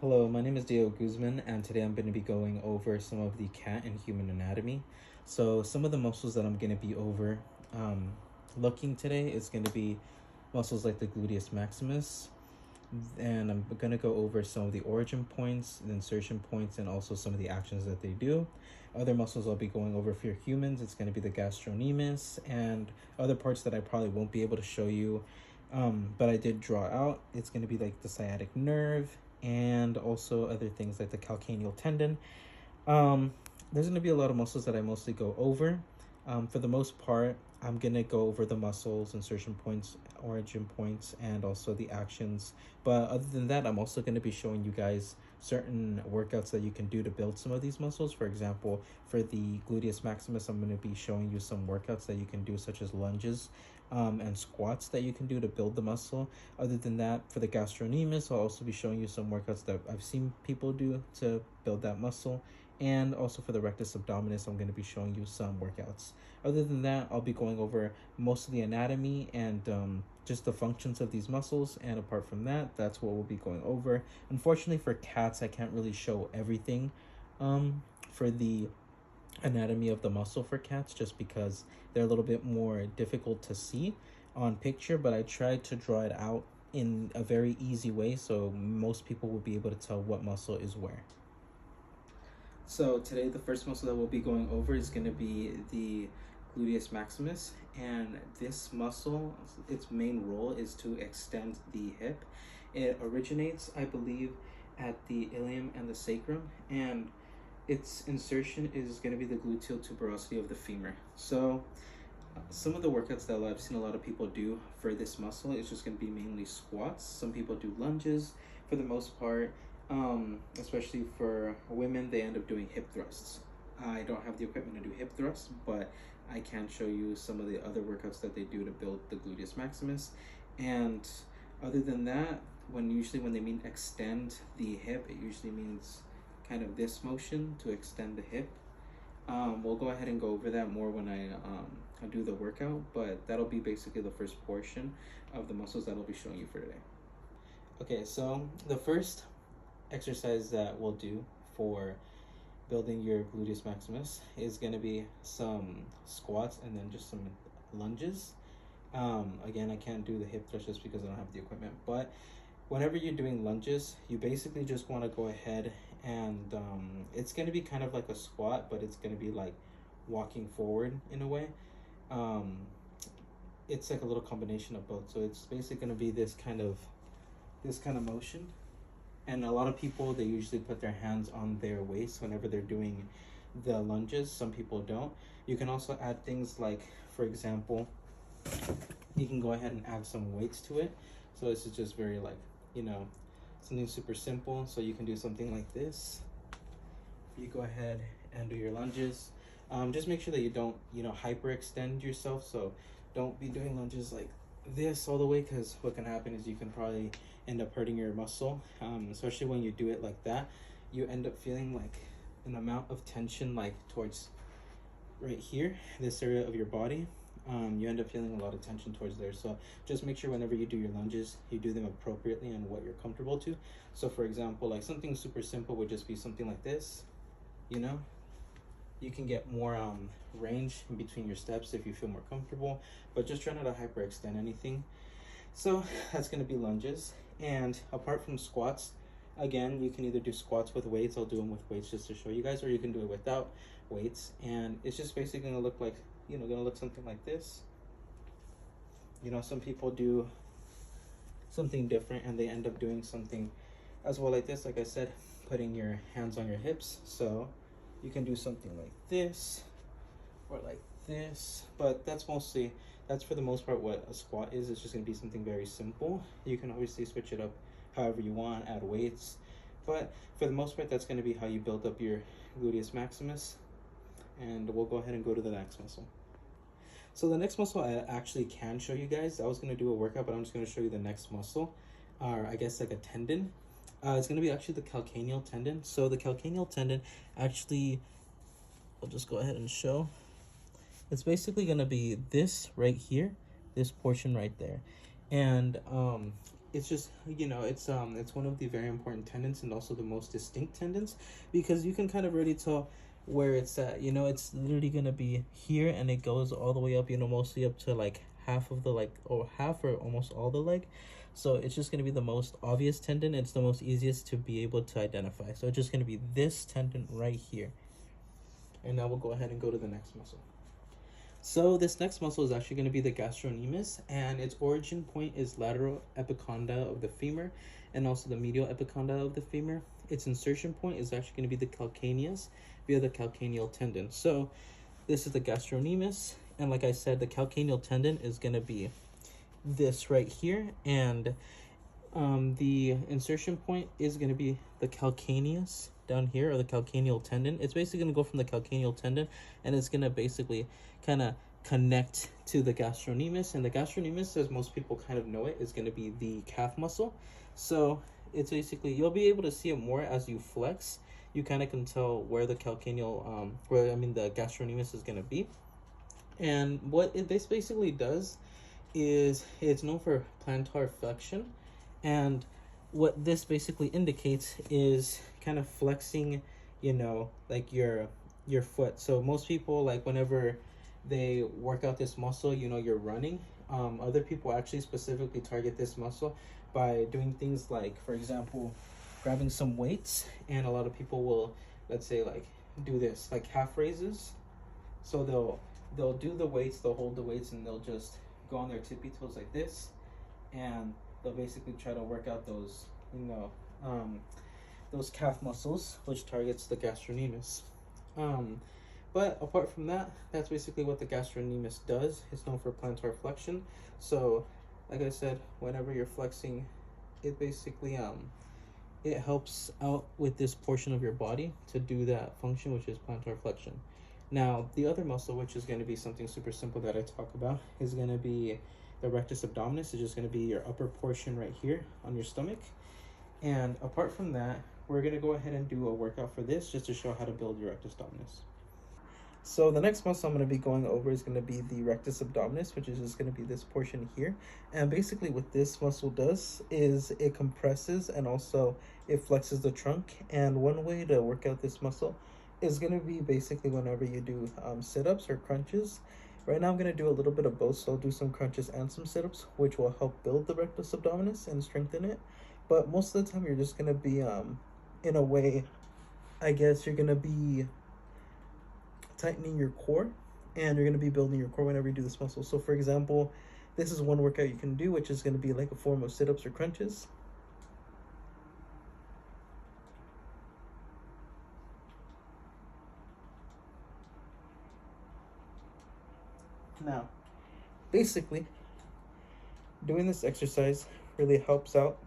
Hello, my name is Diego Guzman, and today I'm going to be going over some of the cat and human anatomy. So, some of the muscles that I'm going to be um, looking today is going to be muscles like the gluteus maximus, and I'm going to go over some of the origin points, the insertion points, and also some of the actions that they do. Other muscles I'll be going over for humans, it's going to be the gastrocnemius, and other parts that I probably won't be able to show you, but I did draw out. It's going to be like the sciatic nerve and also other things like the calcaneal tendon. um, there's going to be a lot of muscles that I mostly go over. For the most part, I'm going to go over the muscles, insertion points, origin points, and also the actions. But other than that, I'm also going to be showing you guys certain workouts that you can do to build some of these muscles. For example, for the gluteus maximus, I'm going to be showing you some workouts that you can do, such as lunges and squats that you can do to build the muscle. Other than that, for the gastrocnemius, I'll also be showing you some workouts that I've seen people do to build that muscle. And also for the rectus abdominis, I'm going to be showing you some workouts. Other than that, I'll be going over most of the anatomy and just the functions of these muscles. And apart from that, that's what we'll be going over. Unfortunately for cats, I can't really show everything for the anatomy of the muscle for cats, just because they're a little bit more difficult to see on picture, but I tried to draw it out in a very easy way so most people will be able to tell what muscle is where. So today the first muscle that we'll be going over is going to be the gluteus maximus, and this muscle, its main role is to extend the hip. It originates, I believe, at the ilium and the sacrum, and its insertion is going to be the gluteal tuberosity of the femur. So some of the workouts that I've seen a lot of people do for this muscle is just going to be mainly squats. Some people do lunges for the most part. Especially for women, they end up doing hip thrusts. I don't have the equipment to do hip thrusts, but I can show you some of the other workouts that they do to build the gluteus maximus. And other than that, when they mean extend the hip, it usually means kind of this motion to extend the hip. We'll go ahead and go over that more when I do the workout, but that'll be basically the first portion of the muscles that I'll be showing you for today. Okay, so the first exercise that we'll do for building your gluteus maximus is going to be some squats and then just some lunges. Again, I can't do the hip thrust just because I don't have the equipment, but whenever you're doing lunges, you basically just want to go ahead and it's going to be kind of like a squat, but it's going to be like walking forward in a way. um, it's like a little combination of both, so it's basically going to be this kind of motion. And a lot of people, they usually put their hands on their waist whenever they're doing the lunges. Some people don't. You can also add things like, for example, you can go ahead and add some weights to it. So this is just very like, something super simple. So you can do something like this. You go ahead and do your lunges. Just make sure that you don't, hyperextend yourself. So don't be doing lunges like this all the way, because what can happen is you can probably end up hurting your muscle. Especially when you do it like that, you end up feeling like an amount of tension like towards right here, this area of your body. You end up feeling a lot of tension towards there. So just make sure whenever you do your lunges, you do them appropriately and what you're comfortable to. So for example, like something super simple would just be something like this. You can get more range in between your steps if you feel more comfortable, but just try not to hyperextend anything. So that's going to be lunges. And apart from squats, again, you can either do squats with weights. I'll do them with weights just to show you guys, or you can do it without weights. And it's just basically going to look like, going to look something like this. Some people do something different and they end up doing something as well like this. Like I said, putting your hands on your hips. So you can do something like this or like this, but that's for the most part what a squat is. It's just going to be something very simple. You can obviously switch it up however you want, add weights, but for the most part, that's going to be how you build up your gluteus maximus. And we'll go ahead and go to the next muscle. So the next muscle I actually can show you guys. I was going to do a workout, but I'm just going to show you the next muscle, or I guess like a tendon. It's going to be actually the calcaneal tendon. So the calcaneal tendon, actually, I'll just go ahead and show. It's basically going to be this right here, this portion right there. And it's just, it's one of the very important tendons and also the most distinct tendons, because you can kind of really tell where it's at. It's literally gonna be here, and it goes all the way up, mostly up to like half of the, like, or half or almost all the leg. So it's just gonna be the most obvious tendon. It's the most easiest to be able to identify. So it's just gonna be this tendon right here. And now we'll go ahead and go to the next muscle. So this next muscle is actually going to be the gastrocnemius, and its origin point is lateral epicondyle of the femur and also the medial epicondyle of the femur. Its insertion point is actually going to be the calcaneus via the calcaneal tendon. So this is the gastrocnemius, and like I said, the calcaneal tendon is going to be this right here, and the insertion point is going to be the calcaneus down here, or the calcaneal tendon. It's basically going to go from the calcaneal tendon, and it's going to basically kind of connect to the gastrocnemius. And the gastrocnemius, as most people kind of know it, is going to be the calf muscle. So it's basically, you'll be able to see it more as you flex. You kind of can tell where the calcaneal, the gastrocnemius is going to be. And what this basically does is it's known for plantar flexion, and what this basically indicates is kind of flexing, like your foot. So most people, like whenever they work out this muscle, you're running. Other people actually specifically target this muscle by doing things like, for example, grabbing some weights, and a lot of people will, let's say, like do this, like half raises. So they'll do the weights, they'll hold the weights, and they'll just go on their tippy toes like this, and they'll basically try to work out those, those calf muscles, which targets the gastrocnemius. But apart from that, that's basically what the gastrocnemius does. It's known for plantar flexion. So, like I said, whenever you're flexing, it basically it helps out with this portion of your body to do that function, which is plantar flexion. Now, the other muscle, which is going to be something super simple that I talk about, is going to be the rectus abdominis. It's just going to be your upper portion right here on your stomach. And apart from that, we're going to go ahead and do a workout for this just to show how to build your rectus abdominis. So the next muscle I'm going to be going over is going to be the rectus abdominis, which is just going to be this portion here. And basically what this muscle does is it compresses and also it flexes the trunk. And one way to work out this muscle is going to be basically whenever you do sit-ups or crunches. Right now I'm going to do a little bit of both, so I'll do some crunches and some sit-ups, which will help build the rectus abdominis and strengthen it. But most of the time you're just going to be, in a way, I guess you're going to be tightening your core, and you're going to be building your core whenever you do this muscle. So for example, this is one workout you can do, which is going to be like a form of sit-ups or crunches. Now, basically, doing this exercise really helps out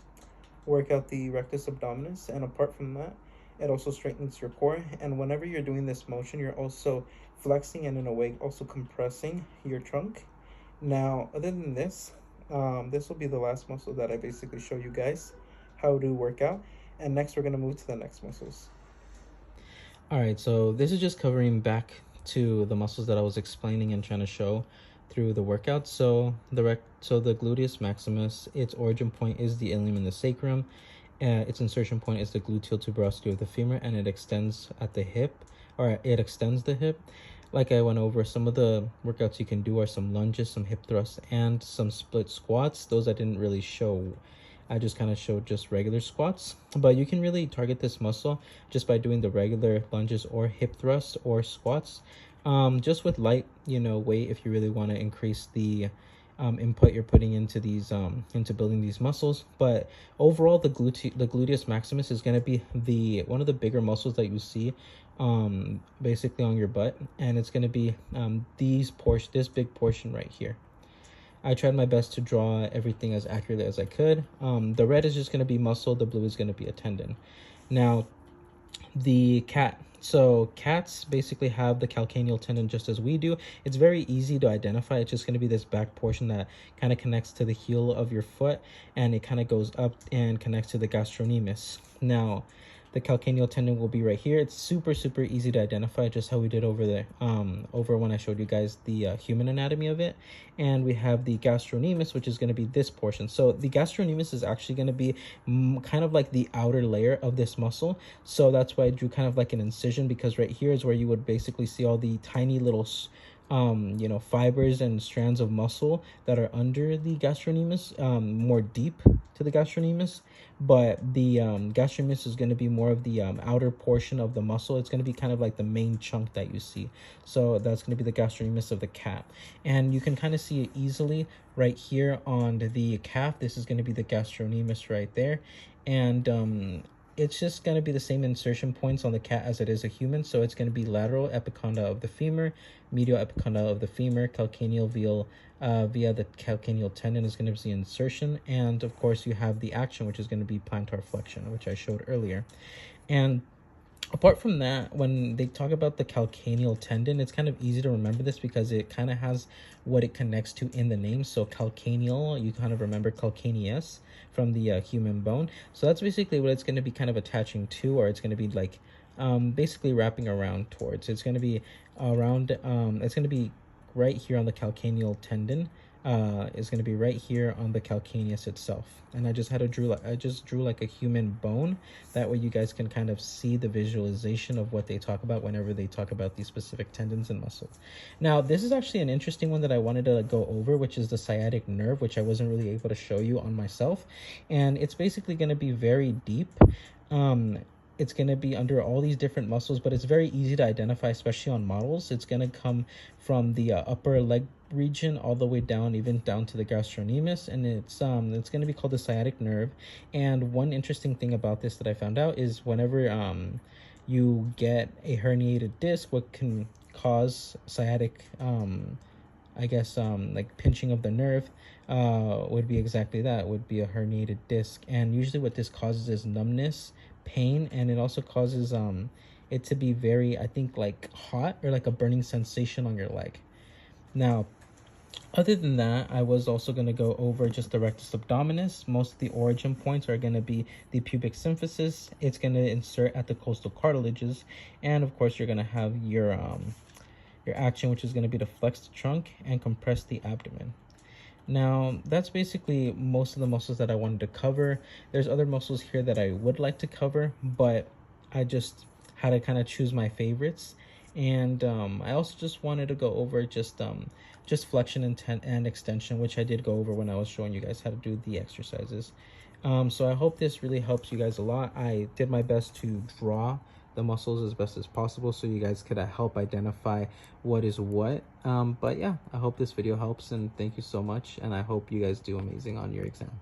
work out the rectus abdominis, and apart from that, it also strengthens your core. And whenever you're doing this motion, you're also flexing and in a way also compressing your trunk. Now, other than this, this will be the last muscle that I basically show you guys how to work out. And next, we're going to move to the next muscles. All right, so this is just covering back to the muscles that I was explaining and trying to show through the workout. So the gluteus maximus, its origin point is the ilium and the sacrum. Its insertion point is the gluteal tuberosity of the femur, and it extends at the hip, or it extends the hip. Like I went over, some of the workouts you can do are some lunges, some hip thrusts, and some split squats. Those I didn't really show. I just kind of showed just regular squats, but you can really target this muscle just by doing the regular lunges or hip thrusts or squats, just with light, weight, if you really want to increase the input you're putting into these into building these muscles. But overall, the gluteus maximus is going to be one of the bigger muscles that you see basically on your butt, and it's going to be this big portion right here. I tried my best to draw everything as accurately as I could. The red is just going to be muscle, the blue is going to be a tendon. Now, the cat. So cats basically have the calcaneal tendon just as we do. It's very easy to identify. It's just going to be this back portion that kind of connects to the heel of your foot, and it kind of goes up and connects to the gastrocnemius. Now, The calcaneal tendon will be right here. It's super easy to identify, just how we did over there, over when I showed you guys the human anatomy of it. And we have the gastrocnemius, which is going to be this portion. So the gastrocnemius is actually going to be kind of like the outer layer of this muscle. So that's why I drew kind of like an incision, because right here is where you would basically see all the tiny little fibers and strands of muscle that are under the gastrocnemius, more deep to the gastrocnemius. But the gastrocnemius is going to be more of the outer portion of the muscle. It's going to be kind of like the main chunk that you see. So that's going to be the gastrocnemius of the cat. And you can kind of see it easily right here on the calf. This is going to be the gastrocnemius right there. And it's just going to be the same insertion points on the cat as it is a human. So it's going to be lateral epicondyl of the femur, medial epicondyle of the femur, calcaneal via the calcaneal tendon is going to be the insertion. And of course you have the action, which is going to be plantar flexion, which I showed earlier. And apart from that, when they talk about the calcaneal tendon, it's kind of easy to remember this because it kind of has what it connects to in the name. So calcaneal, you kind of remember calcaneus from the human bone. So that's basically what it's going to be kind of attaching to, or it's going to be like basically wrapping around towards. It's going to be around, it's going to be right here on the calcaneal tendon. Is going to be right here on the calcaneus itself. And I just drew like a human bone. That way you guys can kind of see the visualization of what they talk about whenever they talk about these specific tendons and muscles. Now this is actually an interesting one that I wanted to go over, which is the sciatic nerve, which I wasn't really able to show you on myself. And it's basically going to be very deep. It's going to be under all these different muscles, but it's very easy to identify, especially on models. It's going to come from the upper leg region all the way down, even down to the gastrocnemius, and it's going to be called the sciatic nerve. And one interesting thing about this that I found out is whenever you get a herniated disc, what can cause sciatic like pinching of the nerve would be exactly that, would be a herniated disc. And usually what this causes is numbness, pain, and it also causes it to be very, I think, like hot, or like a burning sensation on your leg. Now other than that, I was also going to go over just the rectus abdominis. Most of the origin points are going to be the pubic symphysis. It's going to insert at the costal cartilages, and of course you're going to have your action, which is going to be to flex the trunk and compress the abdomen. Now, that's basically most of the muscles that I wanted to cover. There's other muscles here that I would like to cover, but I just had to kind of choose my favorites. And I also just wanted to go over just flexion and extension, which I did go over when I was showing you guys how to do the exercises. So I hope this really helps you guys a lot. I did my best to draw the muscles as best as possible so you guys could help identify what is what. But yeah, I hope this video helps, and thank you so much, and I hope you guys do amazing on your exam.